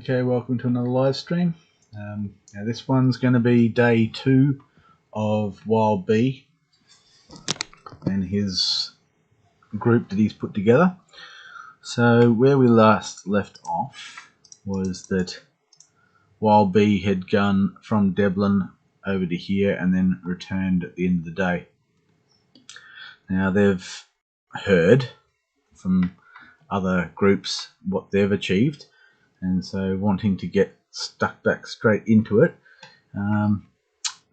Okay, welcome to another live stream. Now this one's going to be day 2 of Wild B and his group that he's put together. So where we last left off was that Wild B had gone from Devlin over to here and then returned at the end of the day. Now they've heard from other groups what they've achieved, and so wanting to get stuck back straight into it,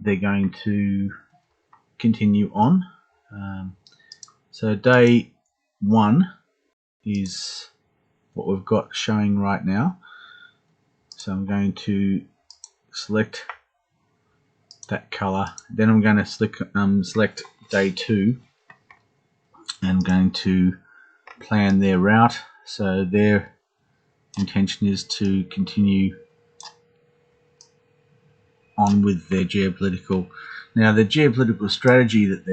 they're going to continue on. So day 1 is what we've got showing right now. So I'm going to select that color, then I'm going to select day 2 and I'm going to plan their route. So their intention is to continue on with their geopolitical. Now, the geopolitical strategy that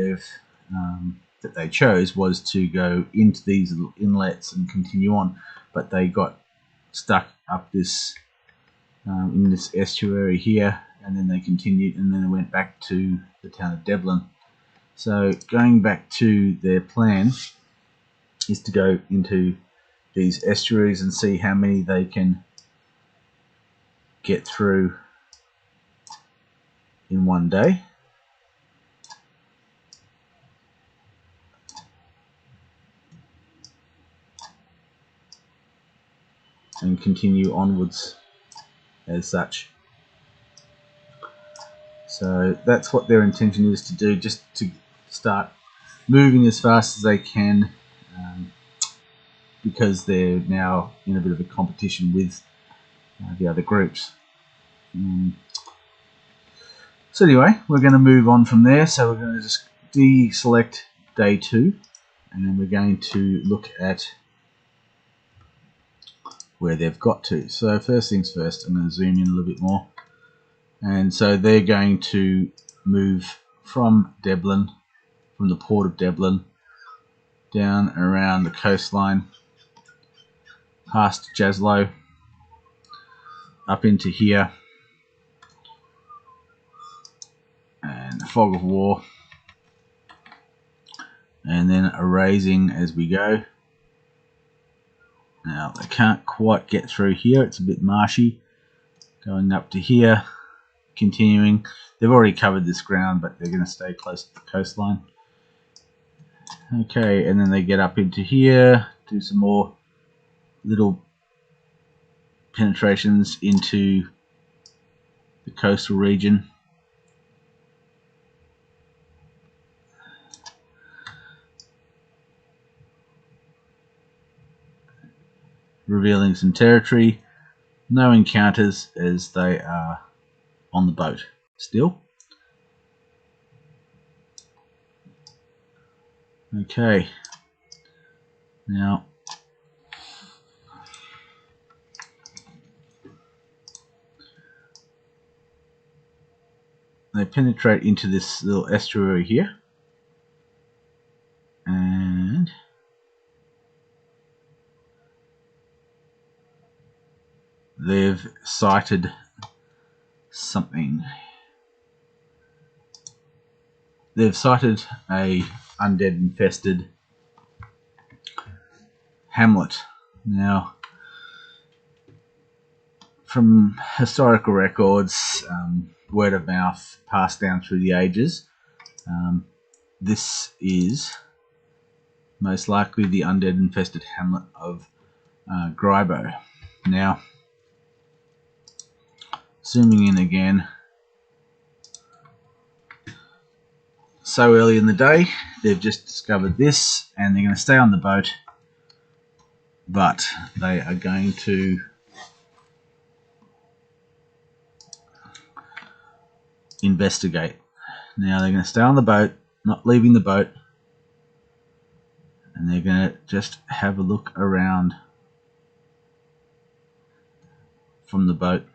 they chose was to go into these little inlets and continue on, but they got stuck up this in this estuary here, and then they continued, and then they went back to the town of Devlin. So going back to their plan is to go into these estuaries and see how many they can get through in one day. And continue onwards as such. So that's what their intention is to do, just to start moving as fast as they can, because they're now in a bit of a competition with the other groups. So anyway, we're going to move on from there. So we're going to just deselect day 2, and then we're going to look at where they've got to. So first things first, I'm going to zoom in a little bit more. And so they're going to move from Devlin, from the port of Devlin, down around the coastline, past Jaslow, up into here, and Fog of War, and then erasing as we go. Now they can't quite get through here, it's a bit marshy. Going up to here, continuing. They've already covered this ground, but they're going to stay close to the coastline. Okay, and then they get up into here, do some more little penetrations into the coastal region. Revealing some territory. No encounters as they are on the boat still. Okay. Now they penetrate into this little estuary here, and they've sighted something. They've sighted a undead infested hamlet. Now, from historical records, word of mouth passed down through the ages, this is most likely the undead infested hamlet of Grybo. Now, zooming in again, so early in the day, they've just discovered this, and they're going to stay on the boat, but they are going to investigate. Now they're going to stay on the boat, not leaving the boat, and they're going to just have a look around from the boat,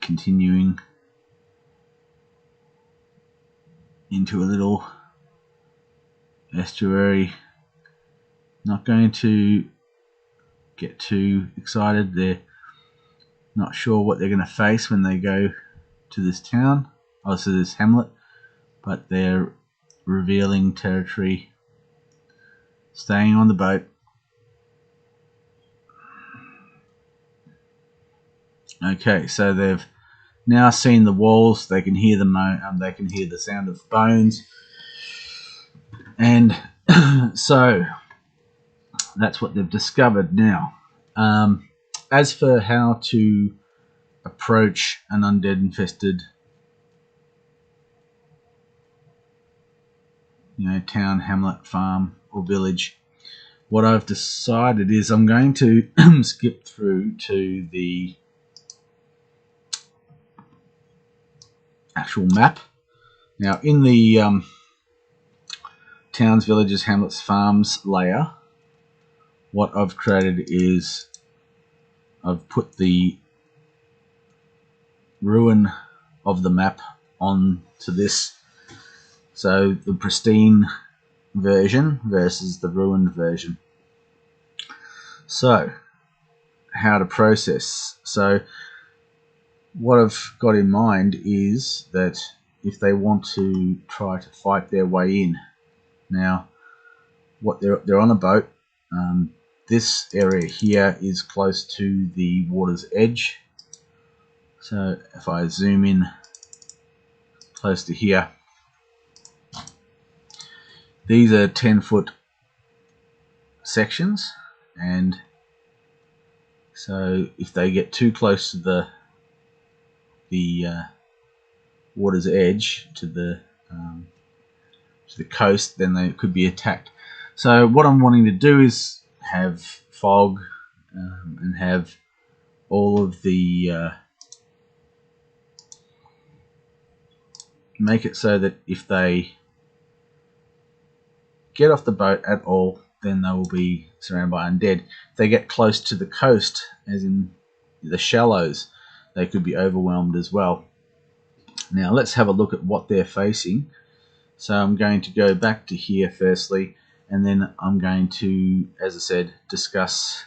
continuing into a little estuary. Not going to get too excited. They're not sure what they're going to face when they go to this town, also this hamlet, but they're revealing territory, staying on the boat. Okay, so they've now seen the walls. They can hear they can hear the sound of bones, and so that's what they've discovered now. As for how to approach an undead infested, town, hamlet, farm, or village, what I've decided is I'm going to skip through to the actual map. Now, in the towns, villages, hamlets, farms layer, what I've created is I've put the ruin of the map onto this. So the pristine version versus the ruined version. So how to process. So what I've got in mind is that if they want to try to fight their way in, now what they're on a boat. This area here is close to the water's edge. So if I zoom in close to here, these are 10-foot sections, and so if they get too close to the water's edge, to the coast, then they could be attacked. So what I'm wanting to do is have fog and have all of the make it so that if they get off the boat at all, then they will be surrounded by undead. If they get close to the coast, as in the shallows, they could be overwhelmed as well. Now let's have a look at what they're facing. So I'm going to go back to here firstly, and then I'm going to, as I said, discuss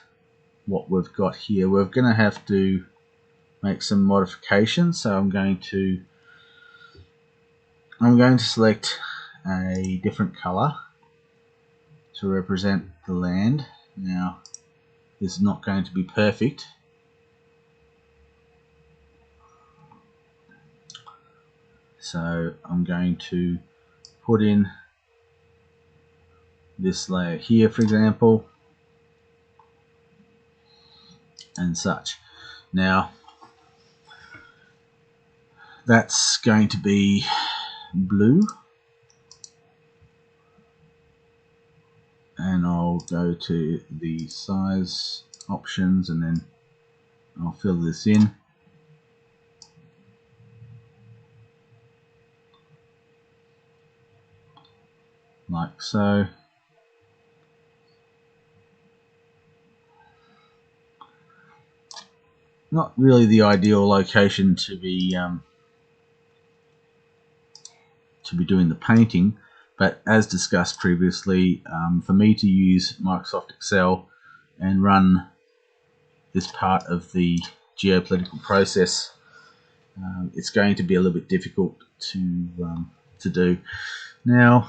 what we've got here. We're going to have to make some modifications. So I'm going to select a different color to represent the land. Now this is not going to be perfect, so I'm going to put in this layer here, for example, and such. Now that's going to be blue, and I'll go to the size options, and then I'll fill this in. Like so. Not really the ideal location to be doing the painting, but as discussed previously, for me to use Microsoft Excel and run this part of the geopolitical process, it's going to be a little bit difficult to do. Now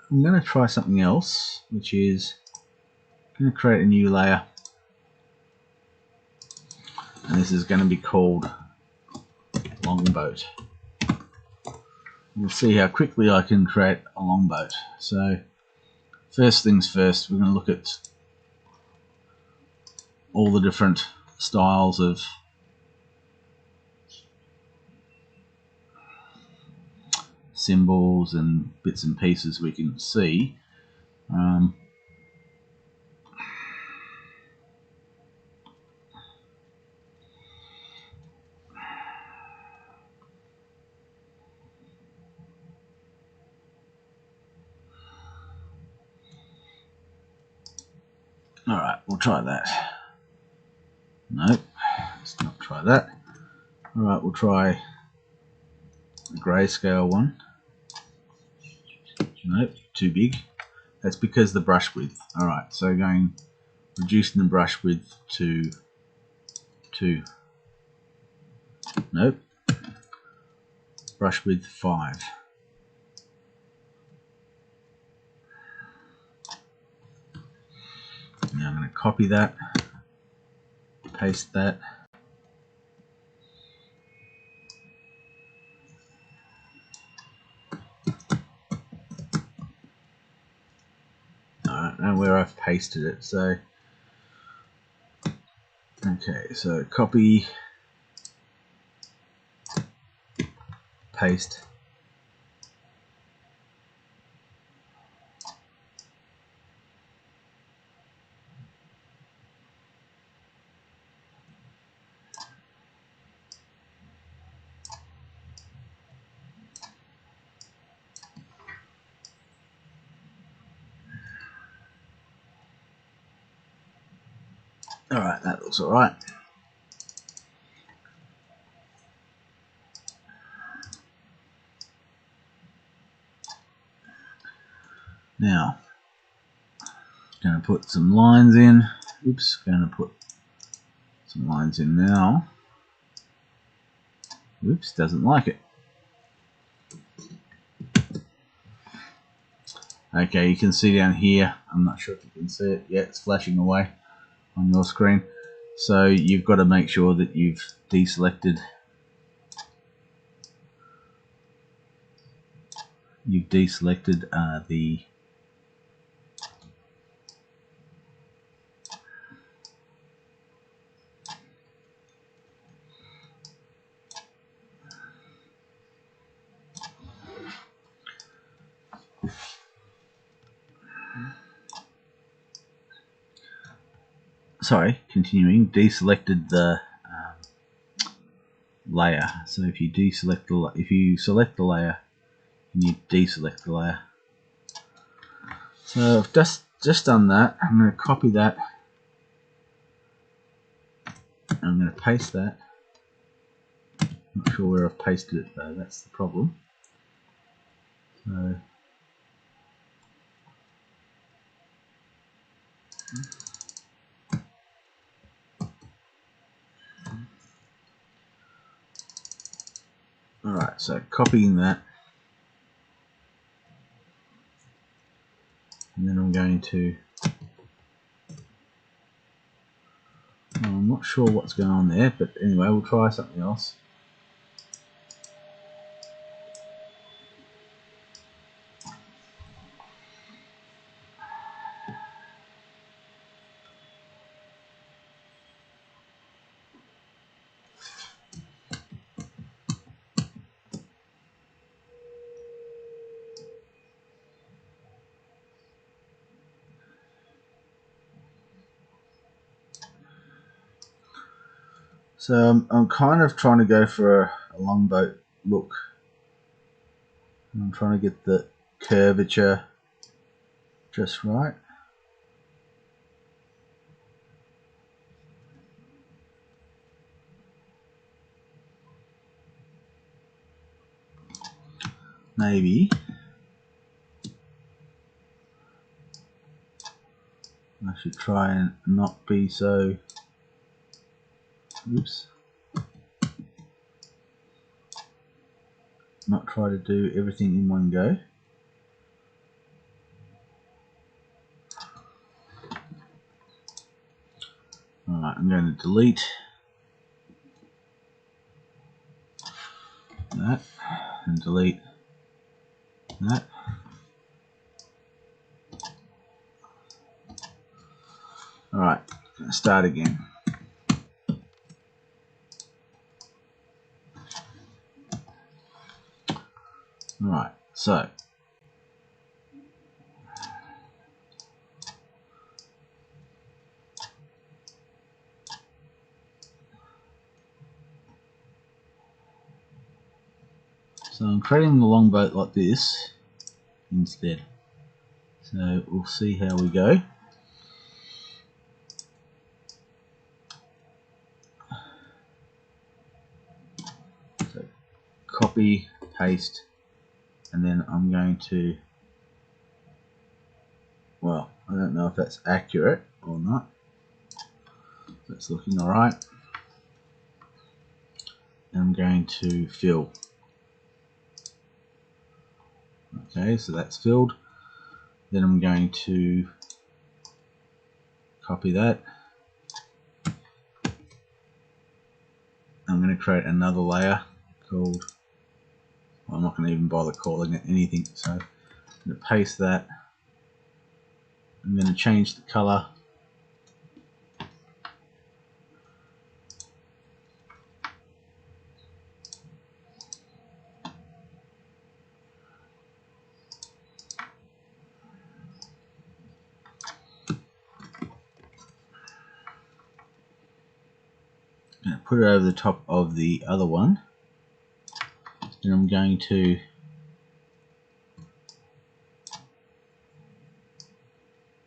I'm going to try something else, which is I'm going to create a new layer, and this is going to be called longboat. We'll see how quickly I can create a longboat. So first things first, we're going to look at all the different styles of symbols and bits and pieces we can see. Alright, we'll try that. Nope, let's not try that. Alright, we'll try the grayscale one. Nope, too big. That's because the brush width. Alright, so going reducing the brush width to 2. Nope. Brush width 5. Now I'm going to copy that, paste that. I don't know where I've pasted it, so okay, so copy, paste. Alright, that looks alright. Now, going to put some lines in. Oops, going to put some lines in now. Oops, doesn't like it. Okay, you can see down here, I'm not sure if you can see it yet, it's flashing away on your screen. So you've got to make sure that you've deselected the deselected the layer. So if you select the layer, you deselect the layer. So I've just done that. I'm going to copy that. I'm going to paste that. Not sure where I've pasted it though. That's the problem. So alright, so copying that, and then I'm going to, I'm not sure what's going on there, but anyway, we'll try something else. So I'm kind of trying to go for a longboat look. I'm trying to get the curvature just right. Maybe I should try and not be so, oops, not try to do everything in one go. Alright, I'm going to delete that and delete that. Alright, going to start again. Alright, so I'm creating the longboat like this instead. So we'll see how we go. So copy, paste, and then I'm going to, well, I don't know if that's accurate or not. That's looking alright. I'm going to fill. Okay, so that's filled. Then I'm going to copy that. I'm going to create another layer called, well, I'm not going to even bother calling it anything, so I'm going to paste that. I'm going to change the color. I'm going to put it over the top of the other one. Then I'm going to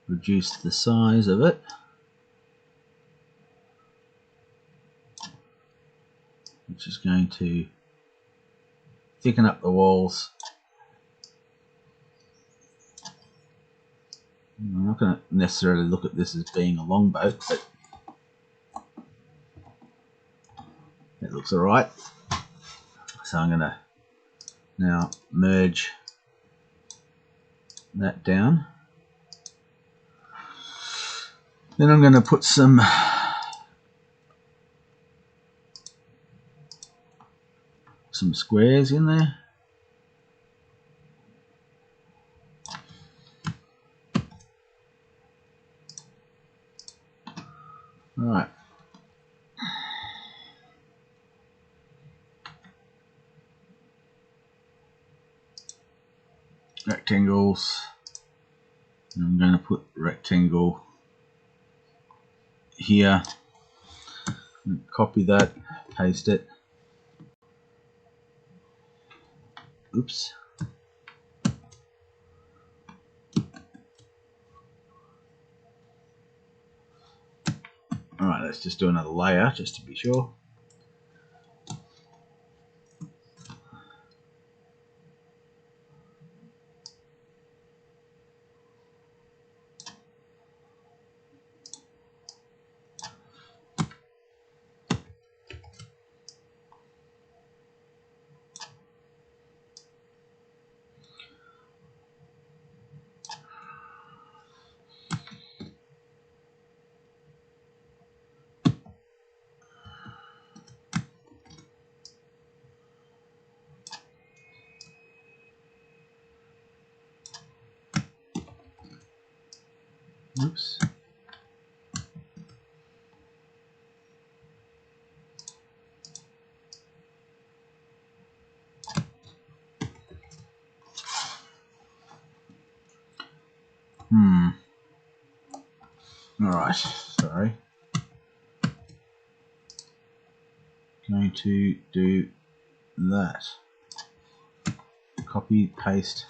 reduce the size of it, which is going to thicken up the walls. I'm not going to necessarily look at this as being a longboat, but it looks alright. So I'm going to now merge that down. Then I'm going to put some squares in there. Alright. Rectangles. And I'm going to put rectangle here. Copy that, paste it. Oops. Alright, let's just do another layer just to be sure. Oops. Alright, sorry. Going to do that. Copy, paste.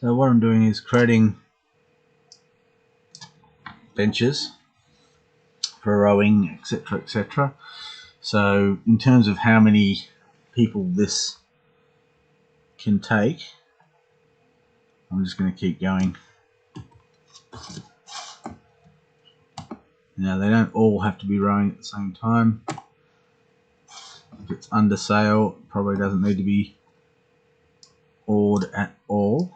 So what I'm doing is creating benches for rowing, etc., etc. So in terms of how many people this can take, I'm just going to keep going. Now they don't all have to be rowing at the same time. If it's under sail, probably doesn't need to be oared at all.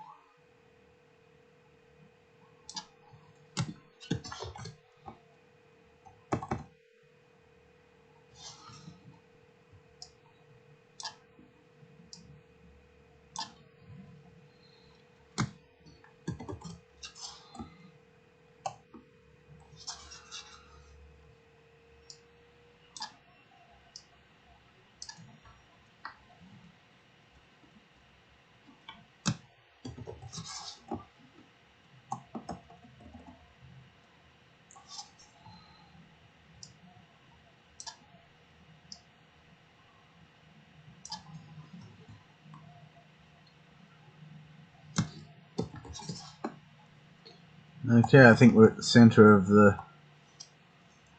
Okay, I think we're at the center of the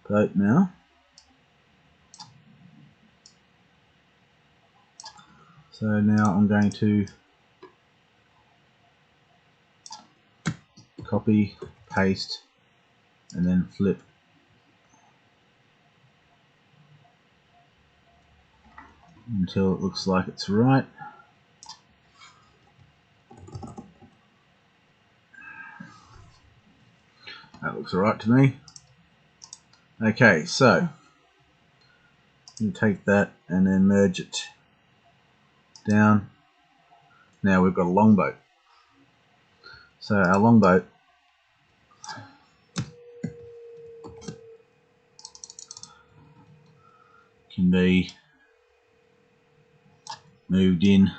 boat now. So now I'm going to copy, paste, and then flip until it looks like it's right. That looks alright to me. Okay, so you take that and then merge it down. Now we've got a longboat. So our longboat can be moved in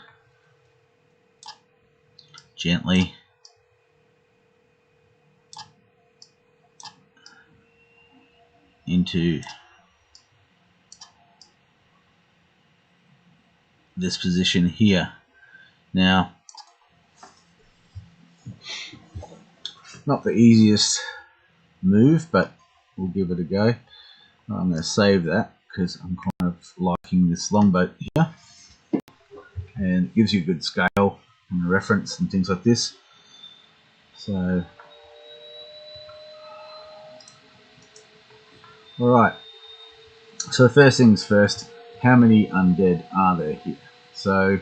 gently into this position here. Now, not the easiest move, but we'll give it a go. I'm going to save that because I'm kind of liking this longboat here, and it gives you a good scale and reference and things like this. So, alright, so first things first, how many undead are there here? So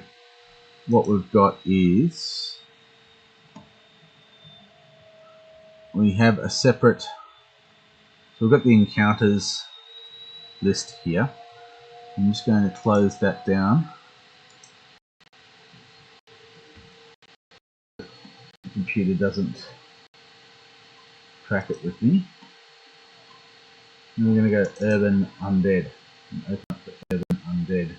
what we've got is, we have a separate, so we've got the encounters list here. I'm just going to close that down. The computer doesn't track it with me. And we're going to go Urban Undead and open up the Urban Undead.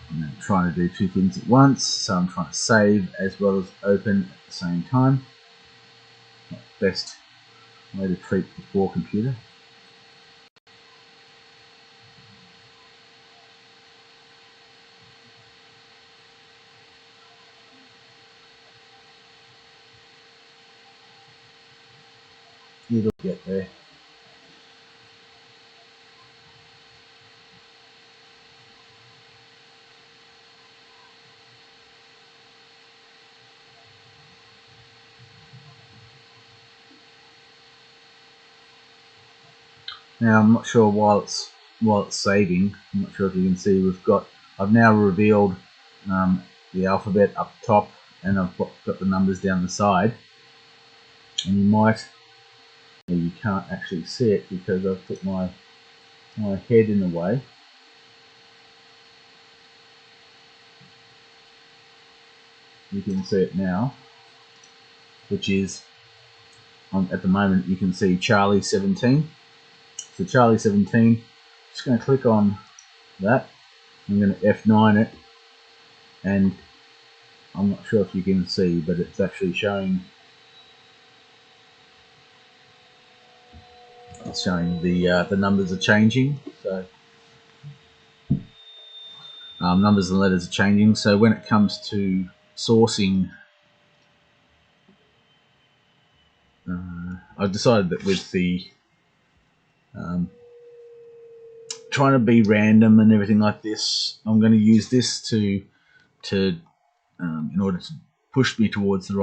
I'm trying to do two things at once, so I'm trying to save as well as open at the same time. Not the best way to treat the poor computer. It'll get there. Now I'm not sure while it's saving. I'm not sure if you can see I've now revealed the alphabet up top, and I've got the numbers down the side. And you can't actually see it because I've put my head in the way. You can see it now, which is at the moment you can see Charlie 17. So Charlie 17. Just going to click on that. I'm going to F9 it, and I'm not sure if you can see, but it's actually showing. It's showing the numbers are changing. So numbers and letters are changing. So when it comes to sourcing, I've decided that with the trying to be random and everything like this, I'm going to use this to in order to push me towards the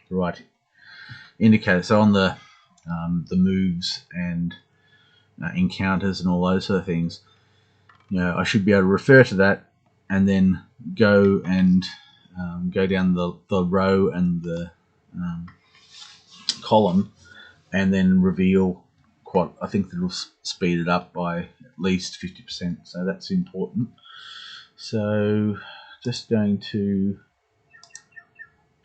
right indicator. So on the moves and encounters and all those sort of things, I should be able to refer to that and then go and go down the row and the column and then reveal quite. I think that'll speed it up by at least 50%. So that's important. So just going to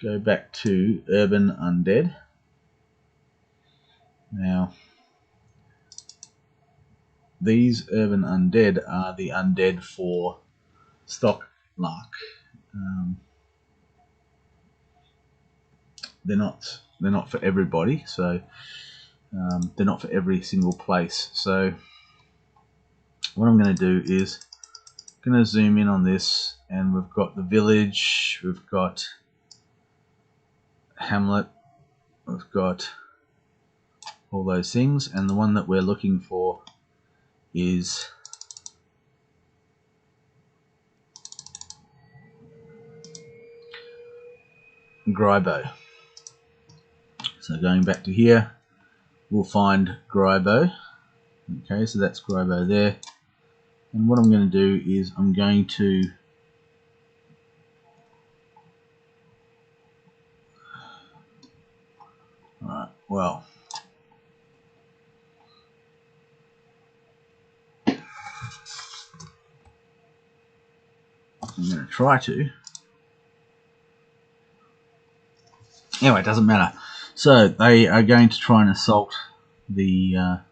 go back to Urban Undead. Now, these Urban Undead are the undead for stock lark. They're not for everybody, so they're not for every single place. So what I'm going to do is going to zoom in on this, and we've got the village, we've got hamlet, we've got all those things, and the one that we're looking for is Grybo. So going back to here, we'll find Grybo. Okay, so that's Grybo there. And what I'm going to do is I'm going to well, I'm going to try to. Anyway, it doesn't matter. So they are going to try and assault the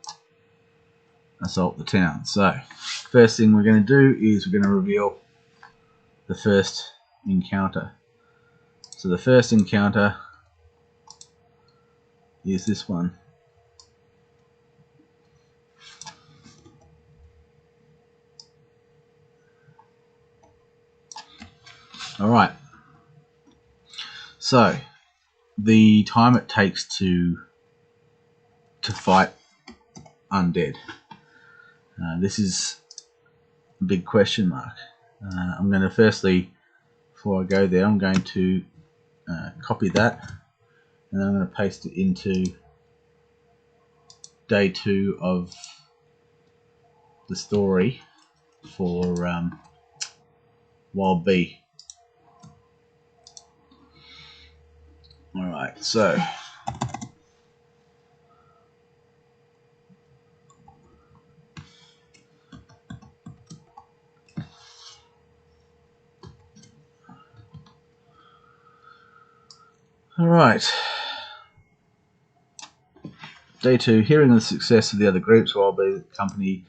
town. So first thing we're going to do is we're going to reveal the first encounter. So the first encounter is this one. Alright, so the time it takes to fight undead. This is a big question mark. I'm going to firstly, before I go there, I'm going to copy that, and then I'm going to paste it into day 2 of the story for Wild Bee. Alright, so alright. Day 2. Hearing the success of the other groups, Wild Bee company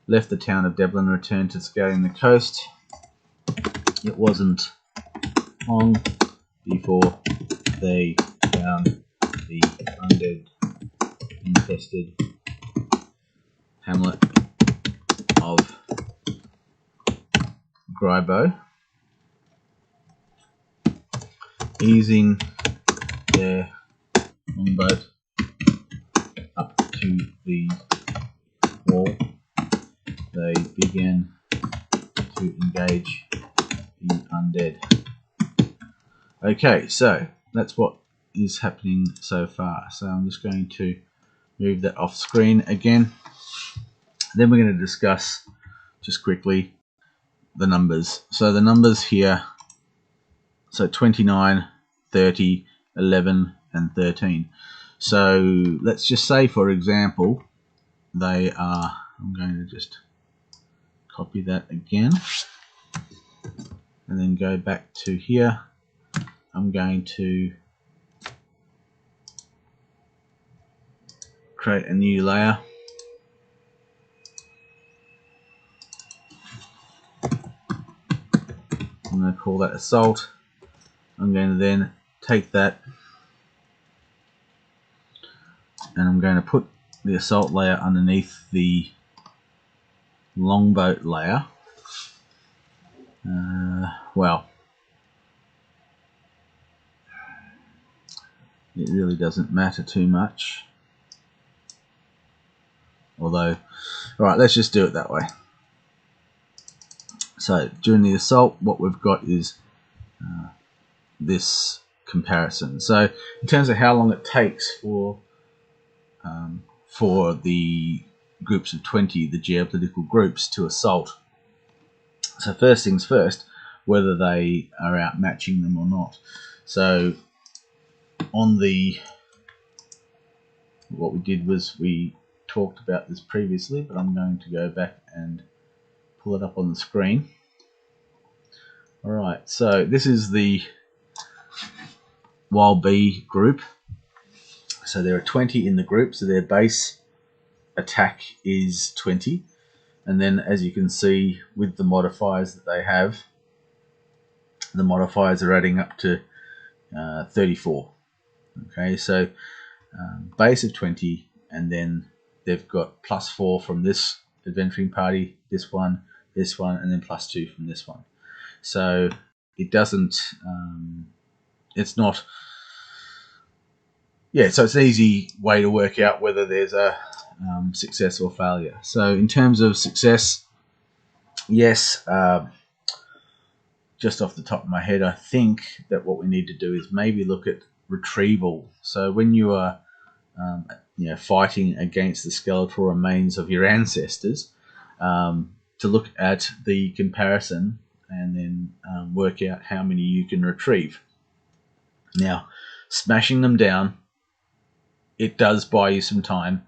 left the town of Devlin and returned to scouting the coast. It wasn't long before they found the undead infested hamlet of Grybo, easing their longboat up to the wall. They began to engage the undead. Okay, so that's what is happening so far. So I'm just going to move that off screen again. Then we're going to discuss just quickly the numbers. So the numbers here, so 29, 30, 11 and 13. So let's just say, for example, they are, I'm going to just copy that again and then go back to here. I'm going to create a new layer. I'm going to call that assault. I'm going to then take that and I'm going to put the assault layer underneath the longboat layer. Well, it really doesn't matter too much. Although, alright, let's just do it that way. So during the assault, what we've got is this comparison. So in terms of how long it takes for the groups of 20, the geopolitical groups, to assault. So first things first, whether they are outmatching them or not. So on the, what we did was we talked about this previously, but I'm going to go back and pull it up on the screen. Alright, so this is the Wild B group. So there are 20 in the group, so their base attack is 20. And then, as you can see, with the modifiers that they have, the modifiers are adding up to 34. Okay, so base of 20, and then they've got +4 from this adventuring party, this one, and then +2 from this one. So it doesn't, it's not, yeah, so it's an easy way to work out whether there's a success or failure. So in terms of success, yes, just off the top of my head, I think that what we need to do is maybe look at retrieval. So when you are fighting against the skeletal remains of your ancestors, to look at the comparison and then work out how many you can retrieve. Now, smashing them down, it does buy you some time.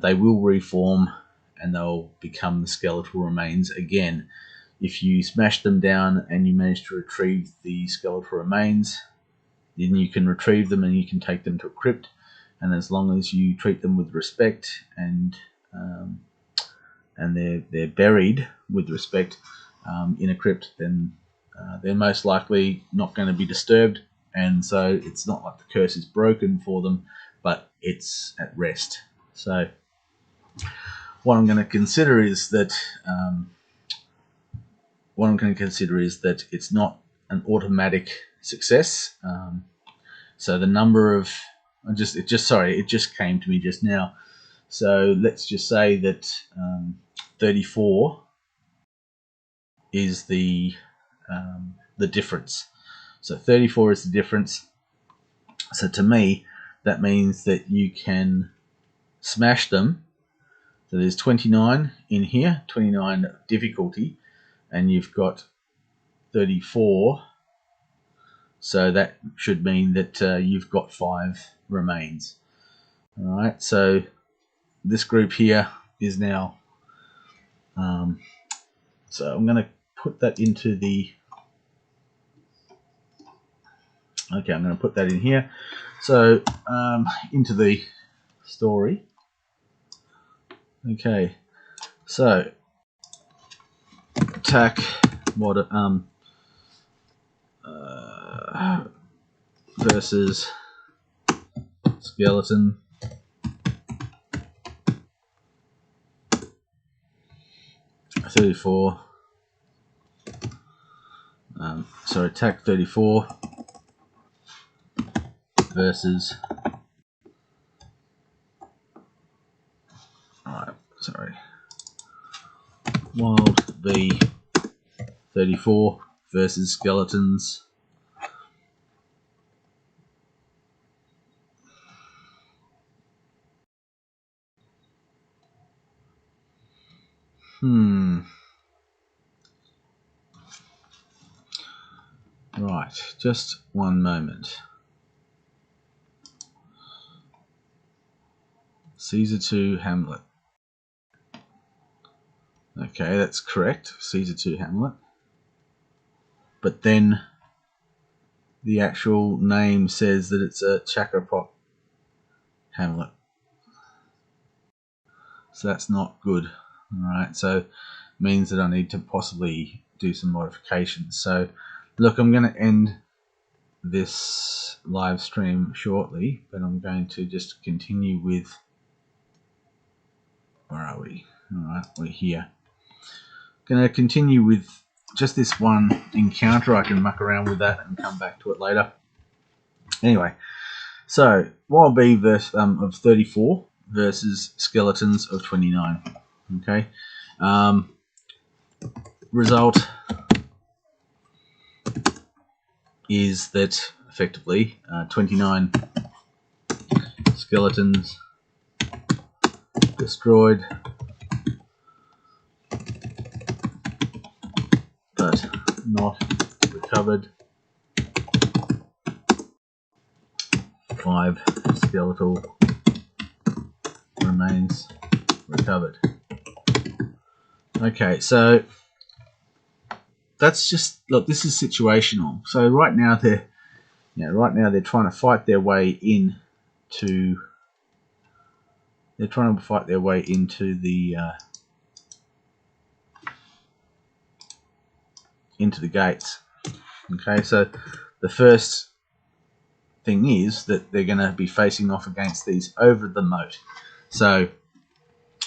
They will reform and they'll become the skeletal remains again. If you smash them down and you manage to retrieve the skeletal remains, then you can retrieve them and you can take them to a crypt. And as long as you treat them with respect and they're buried with respect in a crypt, then they're most likely not going to be disturbed. And so it's not like the curse is broken for them, but it's at rest. So what I'm going to consider is that it's not an automatic success. So the number of it just came to me just now. So let's just say that 34 is the difference. So 34 is the difference. So to me, that means that you can smash them. So there's 29 in here, 29 difficulty, and you've got 34. So that should mean that you've got 5 remains. All right. So this group here is now. So I'm going to put that into the. Okay, I'm going to put that in here. So into the story. Okay, so attack versus skeleton. $34. Sorry, attack 34 versus. Alright, sorry. Wild B 34 versus skeletons. Right, just one moment. Caesar 2 Hamlet. Okay, that's correct. Caesar 2 Hamlet. But then the actual name says that it's a Chakrapot Hamlet. So that's not good. Alright, so it means that I need to possibly do some modifications. So look, I'm going to end this live stream shortly, but I'm going to just continue with, where are we? Alright, we're here. Going to continue with just this one encounter. I can muck around with that and come back to it later. Anyway, so Wild B verse of 34. versus skeletons of 29. Okay. Result is that effectively 29 skeletons destroyed, but not recovered. 5 skeletal remains recovered. Okay, so that's just, look, this is situational. So right now they're trying to fight their way into the into the gates. Okay, so the first thing is that they're going to be facing off against these over the moat. So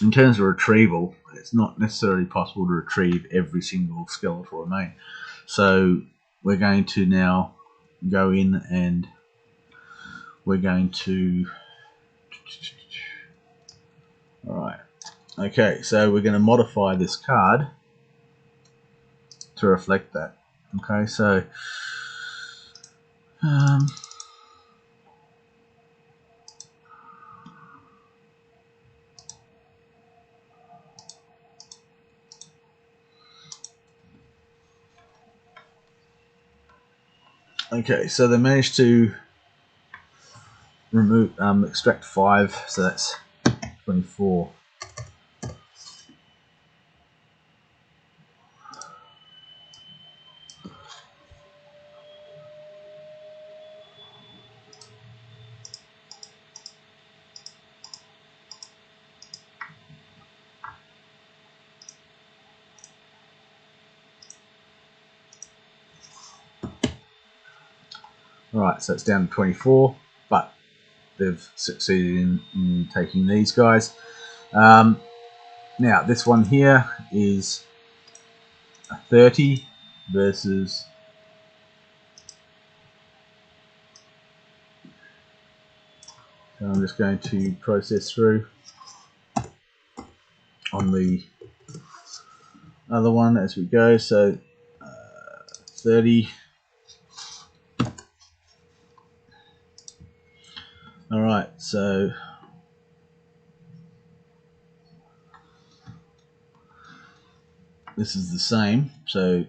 in terms of retrieval, it's not necessarily possible to retrieve every single skeletal remain. So we're going to now go in and we're going to, alright, okay, so we're going to modify this card to reflect that. Okay, so okay, so they managed to remove, extract 5, so that's 24. Right, so it's down to 24, but they've succeeded in taking these guys. Now, this one here is a 30 versus so I'm just going to process through on the other one as we go. So 30. All right, so this is the same. So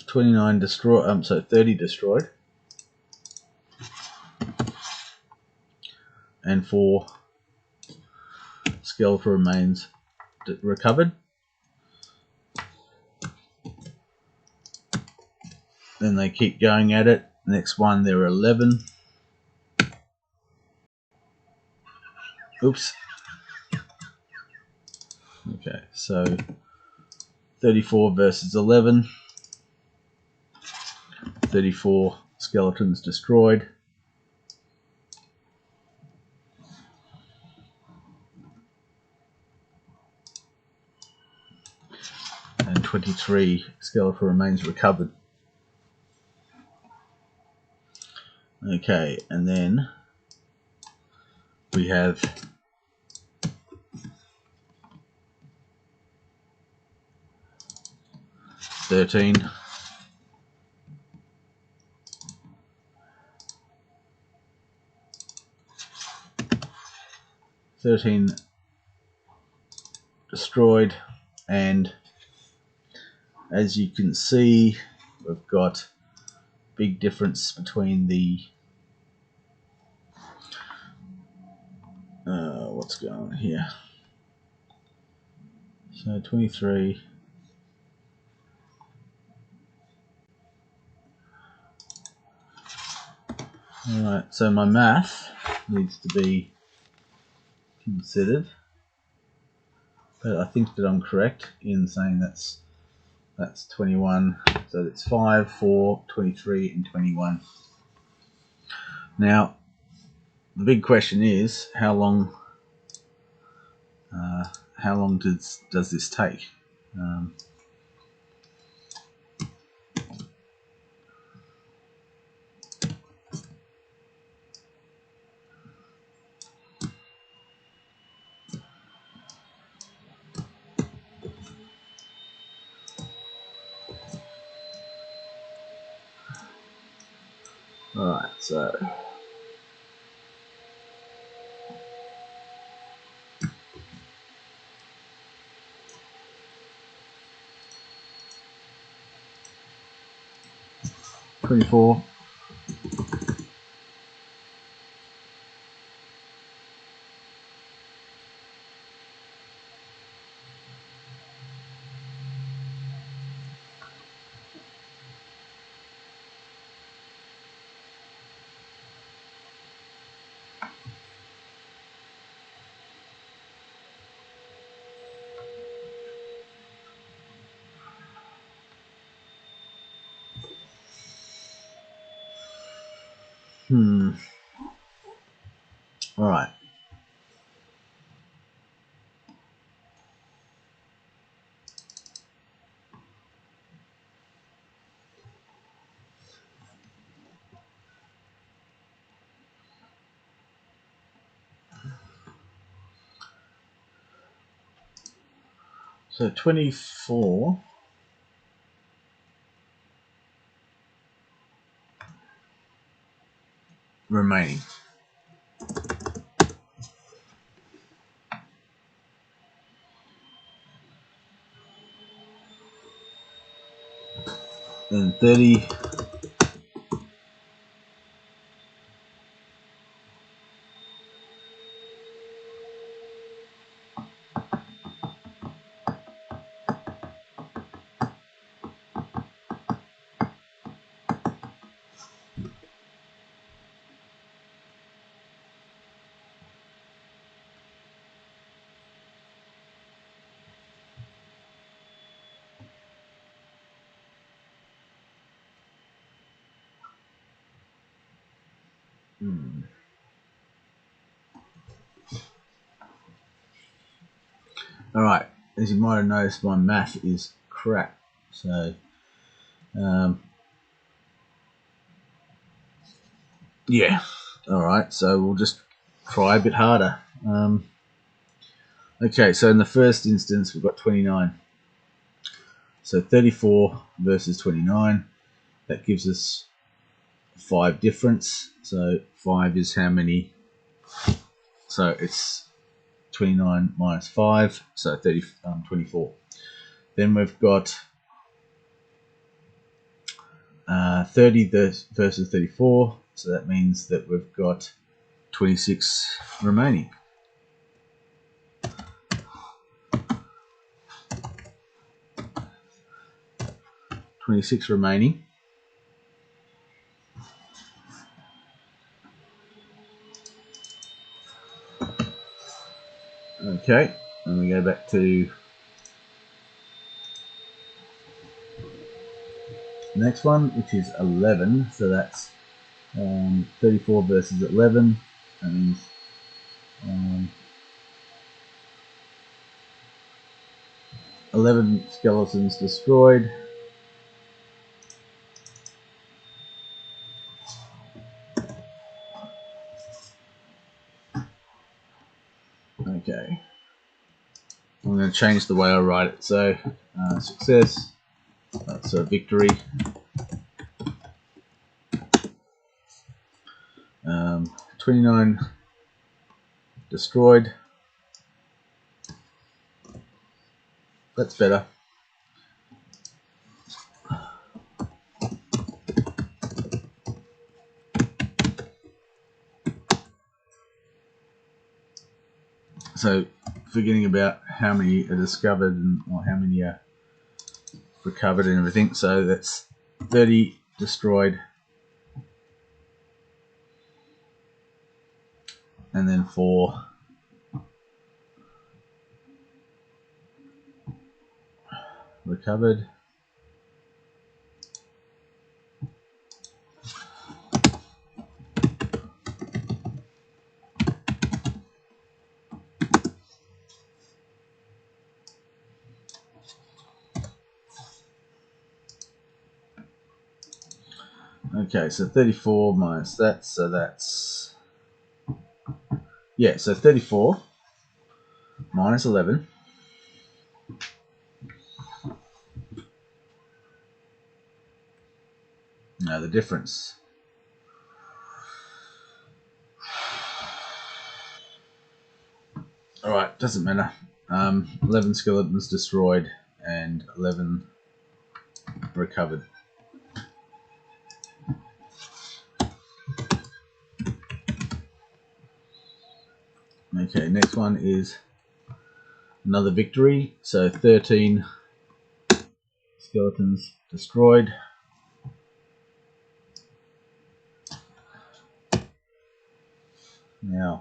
29 destroyed. So 30 destroyed, and 4 skeletal remains recovered. Then they keep going at it. Next one, there are 11. Oops. Okay, so 34 versus 11. 34 skeletons destroyed. And 23 skeletal remains recovered. Okay, and then we have 13. 13 destroyed, and as you can see, we've got big difference between the what's going on here. So 23. Alright, so my math needs to be considered, but I think that I'm correct in saying that's 21, so that's 5, 4, 23 and 21. Now the big question is how long does this take? Alright, so 24. Alright. So 24 remaining. Then 30. Alright, as you might have noticed, my math is crap. So, yeah. Alright, so we'll just try a bit harder. Okay, so in the first instance, we've got 29. So 34 versus 29. That gives us 5 difference. So 5 is how many? So it's 29 minus 5, so 24. Then we've got 30 versus 34, so that means that we've got 26 remaining. Okay, and we go back to the next one, which is 11. So that's 34 versus 11, and 11 skeletons destroyed. Okay, I'm going to change the way I write it. So success, that's a victory. 29 destroyed. That's better. So forgetting about how many are discovered or how many are recovered and everything. So that's 30 destroyed, and then 4 recovered. Okay, so 34 minus that, so that's, yeah, so 34 minus 11. Now the difference doesn't matter. 11 skeletons destroyed and 11 recovered. Okay, next one is another victory. So 13 skeletons destroyed. Now,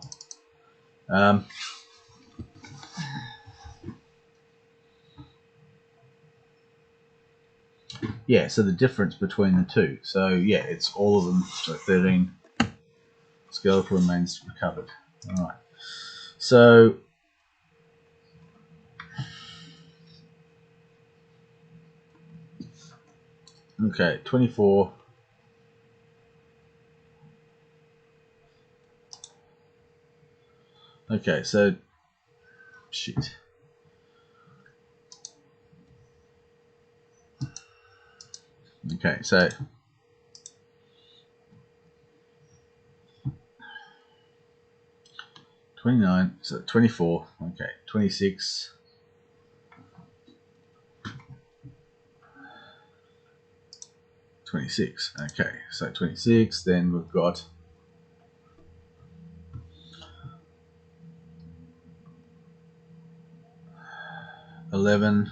yeah, so the difference between the two. So yeah, it's all of them. So 13 skeletal remains recovered. All right. So okay, 24. Okay, so shit. Okay, so 29, so 24, okay, 26, 26, okay, so 26, then we've got 11,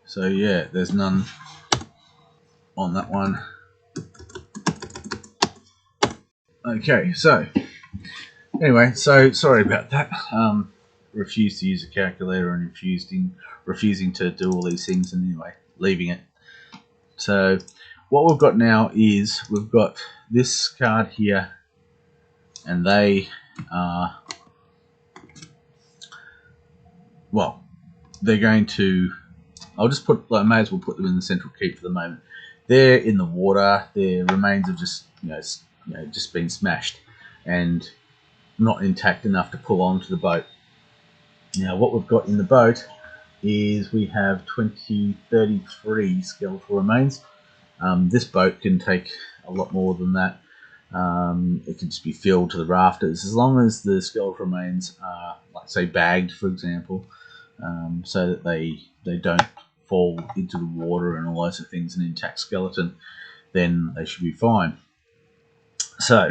so yeah, there's none on that one. Okay, so anyway, so sorry about that. Refused to use a calculator and refusing to do all these things, and anyway, leaving it. So what we've got now is we've got this card here, and they are, well, they're going to, I'll just put, I may as well put them in the central keep for the moment. They're in the water. Their remains have just, just been smashed and not intact enough to pull onto the boat. Now, what we've got in the boat is we have 33 skeletal remains. This boat can take a lot more than that. It can just be filled to the rafters, as long as the skeletal remains are, like say, bagged, for example, so that they don't fall into the water and all those things, an intact skeleton, then they should be fine. So,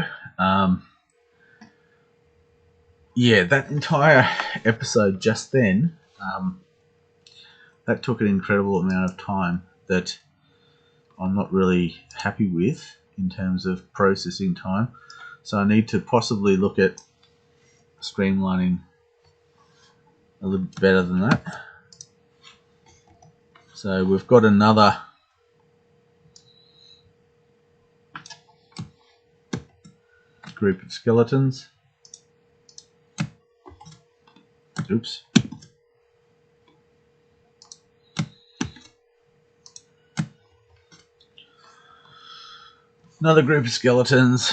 yeah, that entire episode just then, that took an incredible amount of time that I'm not really happy with in terms of processing time. So I need to possibly look at streamlining a little bit better than that. So we've got another group of skeletons. Oops. Another group of skeletons.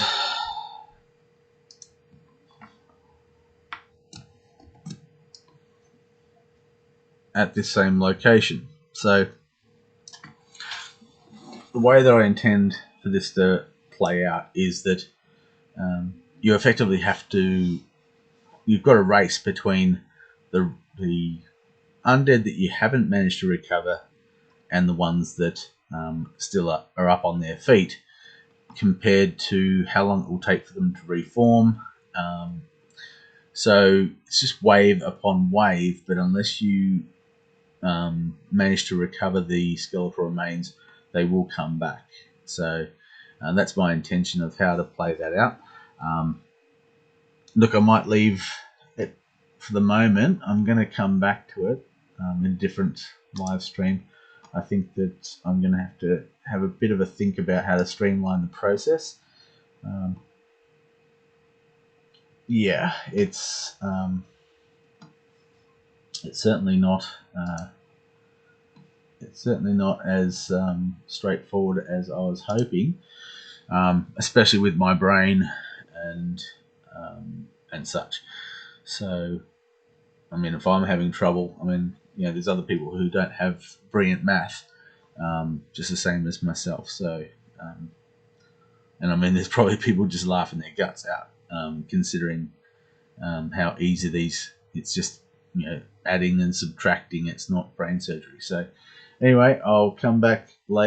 At this same location. So the way that I intend for this to play out is that you effectively have to, you've got a race between the undead that you haven't managed to recover and the ones that still are up on their feet, compared to how long it will take for them to reform. So it's just wave upon wave, but unless you manage to recover the skeletal remains, they will come back. So that's my intention of how to play that out. Look, I might leave it for the moment. I'm going to come back to it in a different live stream. I think that I'm going to have a bit of a think about how to streamline the process. Yeah, it's certainly not as straightforward as I was hoping, especially with my brain and such. So, I mean, if I'm having trouble, I mean, there's other people who don't have brilliant math, just the same as myself. So, And I mean, there's probably people just laughing their guts out, considering how easy it's just, adding and subtracting. It's not brain surgery. So anyway, I'll come back later.